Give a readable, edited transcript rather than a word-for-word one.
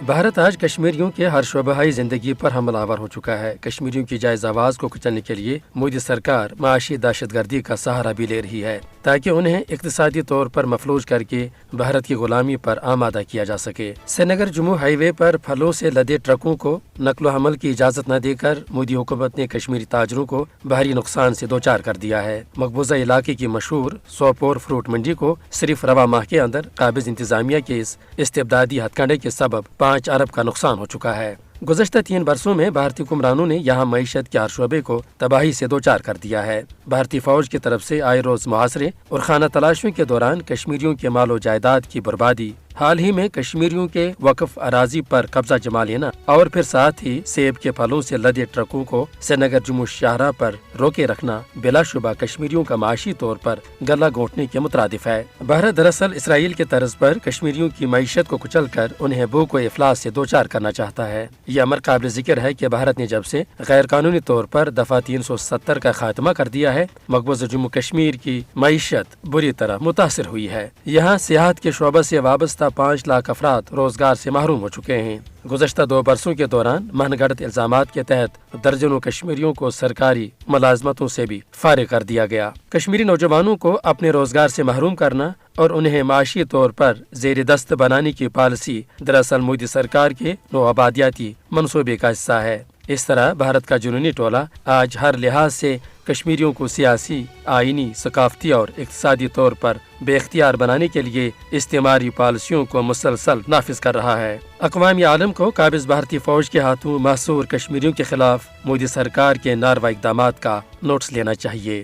بھارت آج کشمیریوں کے ہر شعبہ زندگی پر حملہ آور ہو چکا ہے۔ کشمیریوں کی جائز آواز کو کچلنے کے لیے مودی سرکار معاشی دہشت گردی کا سہارا بھی لے رہی ہے تاکہ انہیں اقتصادی طور پر مفلوج کر کے بھارت کی غلامی پر آمادہ کیا جا سکے۔ سری نگر جموں ہائی وے پر پھلوں سے لدے ٹرکوں کو نقل و حمل کی اجازت نہ دے کر مودی حکومت نے کشمیری تاجروں کو بھاری نقصان سے دوچار کر دیا ہے۔ مقبوضہ علاقے کی مشہور سوپور فروٹ منڈی کو صرف رواں ماہ کے اندر قابض انتظامیہ کے اس استبدادی ہتھ کنڈے کے سبب 5 ارب کا نقصان ہو چکا ہے۔ گزشتہ 3 برسوں میں بھارتی حکمرانوں نے یہاں معیشت کے ہر شعبے کو تباہی سے دوچار کر دیا ہے۔ بھارتی فوج کی طرف سے آئے روز محاصرے اور خانہ تلاشیوں کے دوران کشمیریوں کے مال و جائیداد کی بربادی، حال ہی میں کشمیریوں کے وقف اراضی پر قبضہ جما لینا اور پھر ساتھ ہی سیب کے پھلوں سے لدے ٹرکوں کو سری نگر جموں شاہراہ پر روکے رکھنا بلا شبہ کشمیریوں کا معاشی طور پر گلا گھونٹنے کے مترادف ہے۔ بھارت دراصل اسرائیل کے طرز پر کشمیریوں کی معیشت کو کچل کر انہیں بھوک و افلاس سے دوچار کرنا چاہتا ہے۔ یہ امر قابل ذکر ہے کہ بھارت نے جب سے غیر قانونی طور پر دفعہ 370 کا خاتمہ کر دیا ہے، مقبوضہ جموں کشمیر کی معیشت بری طرح متاثر ہوئی ہے۔ یہاں سیاحت کے شعبہ سے وابستہ 5 لاکھ افراد روزگار سے محروم ہو چکے ہیں۔ گزشتہ 2 برسوں کے دوران من گھڑت الزامات کے تحت درجنوں کشمیریوں کو سرکاری ملازمتوں سے بھی فارغ کر دیا گیا۔ کشمیری نوجوانوں کو اپنے روزگار سے محروم کرنا اور انہیں معاشی طور پر زیر دست بنانے کی پالیسی دراصل مودی سرکار کے نوآبادیاتی منصوبے کا حصہ ہے۔ اس طرح بھارت کا جنونی ٹولہ آج ہر لحاظ سے کشمیریوں کو سیاسی، آئینی، ثقافتی اور اقتصادی طور پر بے اختیار بنانے کے لیے استعماری پالیسیوں کو مسلسل نافذ کر رہا ہے۔ اقوام عالم کو قابض بھارتی فوج کے ہاتھوں محصور کشمیریوں کے خلاف مودی سرکار کے ناروا اقدامات کا نوٹس لینا چاہیے۔